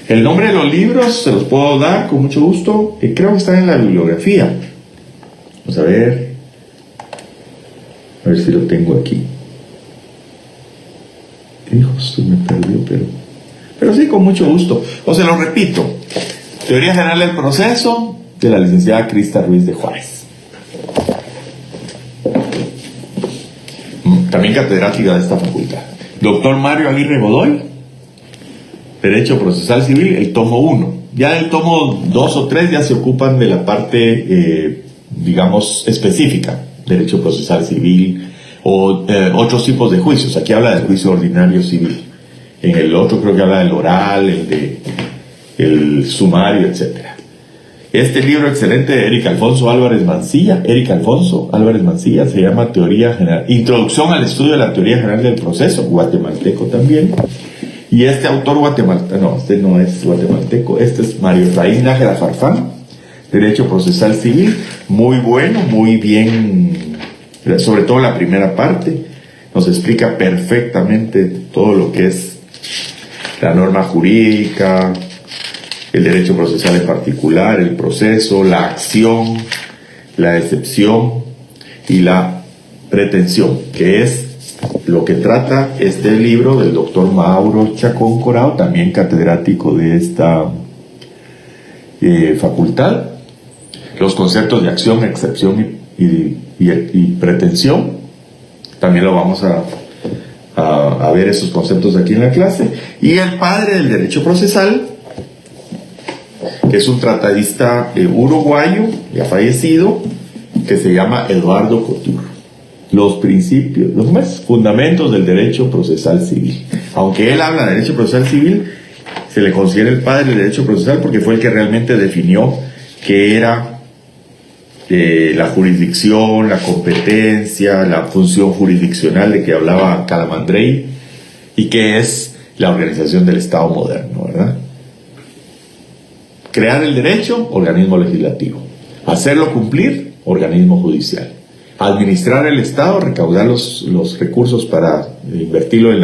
El nombre de los libros se los puedo dar con mucho gusto. Creo que están en la bibliografía. Vamos a ver si lo tengo aquí. Hijo, se me perdió, pero sí, con mucho gusto. O se lo repito. Teoría General del Proceso, de la licenciada Crista Ruiz de Juárez. También catedrática de esta facultad. Doctor Mario Aguirre Godoy, Derecho Procesal Civil, el tomo 1. Ya el tomo 2 o 3 ya se ocupan de la parte, digamos, específica. Derecho Procesal Civil o otros tipos de juicios. Aquí habla del juicio ordinario civil. En el otro creo que habla del oral, el sumario, etc. Este libro excelente de Eric Alfonso Álvarez Mancilla, se llama Teoría General, Introducción al Estudio de la Teoría General del Proceso, guatemalteco también. Y este autor guatemalteco, no, este no es guatemalteco, este es Mario Efraín Nájera Farfán, Derecho Procesal Civil, muy bueno, muy bien, sobre todo la primera parte, nos explica perfectamente todo lo que es la norma jurídica, el derecho procesal en particular, el proceso, la acción, la excepción y la pretensión, que es lo que trata este libro del doctor Mauro Chacón Corao, también catedrático de esta facultad. Los conceptos de acción, excepción y pretensión, también lo vamos a ver esos conceptos aquí en la clase. Y el padre del derecho procesal, que es un tratadista uruguayo, ya fallecido, que se llama Eduardo Couture. Los principios, los más fundamentos del derecho procesal civil. Aunque él habla de derecho procesal civil, se le considera el padre del derecho procesal porque fue el que realmente definió qué era la jurisdicción, la competencia, la función jurisdiccional de que hablaba Calamandrei y qué es la organización del Estado moderno, ¿verdad? Crear el derecho, organismo legislativo. Hacerlo cumplir, organismo judicial. Administrar el Estado, recaudar los recursos para invertirlo en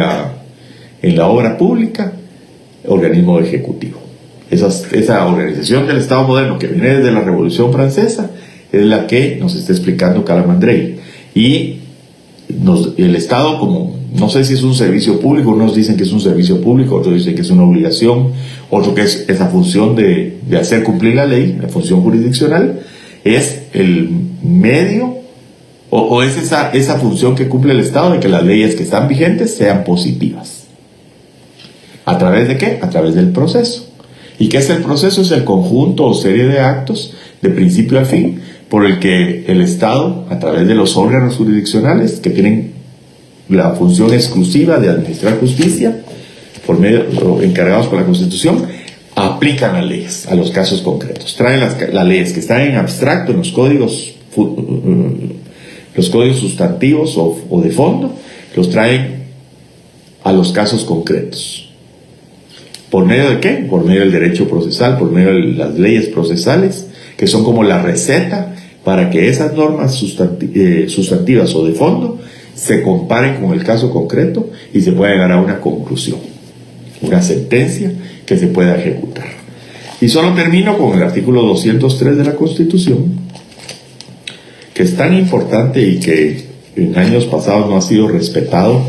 la obra pública, organismo ejecutivo. Esa organización del Estado moderno que viene desde la Revolución Francesa es la que nos está explicando Calamandrei. Y el Estado, como no sé si es un servicio público, unos dicen que es un servicio público, otros dicen que es una obligación, otro que es esa función de hacer cumplir la ley, la función jurisdiccional, es el medio o es esa función que cumple el Estado de que las leyes que están vigentes sean positivas. ¿A través de qué? A través del proceso. ¿Y qué es el proceso? Es el conjunto o serie de actos, de principio a fin, por el que el Estado, a través de los órganos jurisdiccionales que tienen la función exclusiva de administrar justicia, por medio, encargados por la Constitución, aplican las leyes a los casos concretos. Traen las leyes que están en abstracto en los códigos sustantivos o de fondo, los traen a los casos concretos. ¿Por medio de qué? Por medio del derecho procesal, por medio de las leyes procesales, que son como la receta para que esas normas sustantivas o de fondo se comparen con el caso concreto y se pueda llegar a una conclusión, una sentencia que se pueda ejecutar. Y solo termino con el artículo 203 de la Constitución, que es tan importante y que en años pasados no ha sido respetado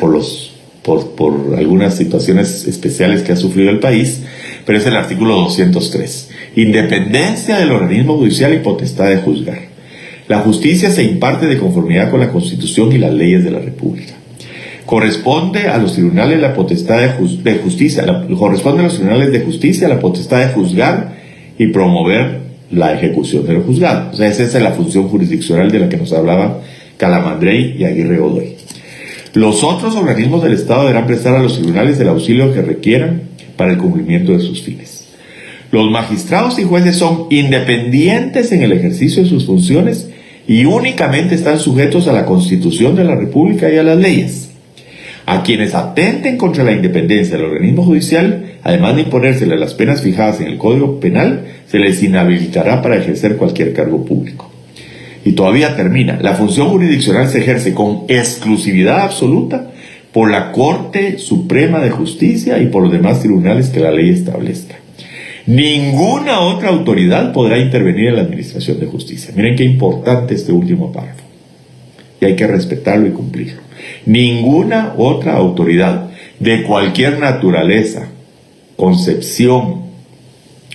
por algunas situaciones especiales que ha sufrido el país, pero es el artículo 203. Independencia del organismo judicial y potestad de juzgar. La justicia se imparte de conformidad con la Constitución y las leyes de la República. Corresponde a los tribunales la potestad de justicia, corresponde a los tribunales de justicia la potestad de juzgar y promover la ejecución de lo juzgado. O sea, esa es la función jurisdiccional de la que nos hablaba Calamandrei y Aguirre Godoy. Los otros organismos del Estado deberán prestar a los tribunales el auxilio que requieran para el cumplimiento de sus fines. Los magistrados y jueces son independientes en el ejercicio de sus funciones y únicamente están sujetos a la Constitución de la República y a las leyes. A quienes atenten contra la independencia del organismo judicial, además de imponérsele las penas fijadas en el Código Penal, se les inhabilitará para ejercer cualquier cargo público. Y todavía termina. La función jurisdiccional se ejerce con exclusividad absoluta por la Corte Suprema de Justicia y por los demás tribunales que la ley establezca. Ninguna otra autoridad podrá intervenir en la administración de justicia. Miren qué importante este último párrafo. Y hay que respetarlo y cumplirlo. Ninguna otra autoridad de cualquier naturaleza concepción,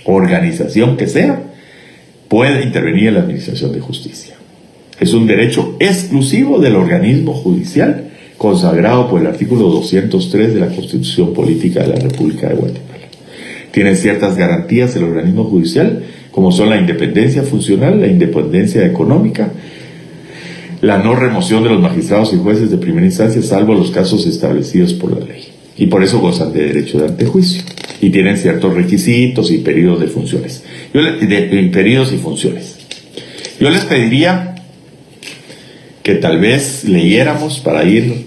organización que sea, puede intervenir en la administración de justicia. Es un derecho exclusivo del organismo judicial consagrado por el artículo 203 de la Constitución Política de la República de Guatemala. Tiene ciertas garantías el organismo judicial, como son la independencia funcional, la independencia económica, la no remoción de los magistrados y jueces de primera instancia, salvo los casos establecidos por la ley. Y por eso gozan de derecho de antejuicio. Y tienen ciertos requisitos y periodos de funciones. Periodos y funciones. Yo les pediría que tal vez leyéramos para ir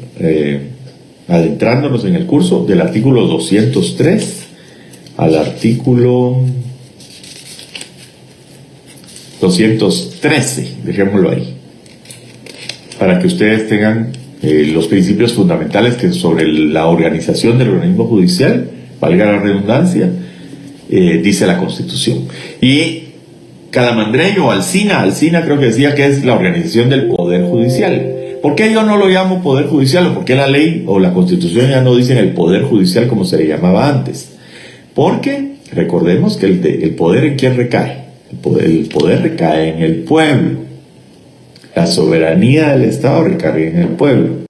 adentrándonos en el curso del artículo 203 al artículo 213, dejémoslo ahí, para que ustedes tengan los principios fundamentales que sobre la organización del organismo judicial, valga la redundancia, dice la Constitución. Y Calamandrei o Alsina creo que decía que es la organización del Poder Judicial. ¿Por qué yo no lo llamo Poder Judicial? ¿O por qué la ley o la Constitución ya no dicen el Poder Judicial como se le llamaba antes? Porque recordemos que el poder ¿en quién recae? El poder recae en el pueblo. La soberanía del Estado recae en el pueblo.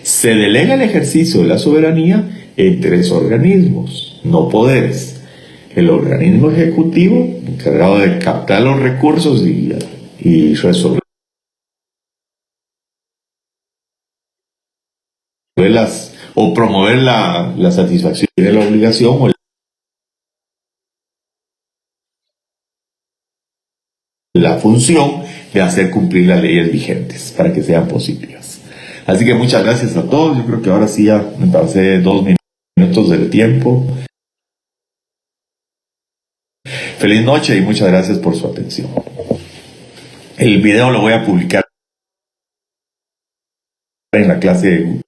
Se delega el ejercicio de la soberanía en 3 organismos, no poderes. El organismo ejecutivo, encargado de captar los recursos y resolver o promover la satisfacción de la obligación o la función de hacer cumplir las leyes vigentes para que sean positivas. Así que muchas gracias a todos. Yo creo que ahora sí ya me pasé 2 minutos del tiempo. Feliz noche y muchas gracias por su atención. El video lo voy a publicar en la clase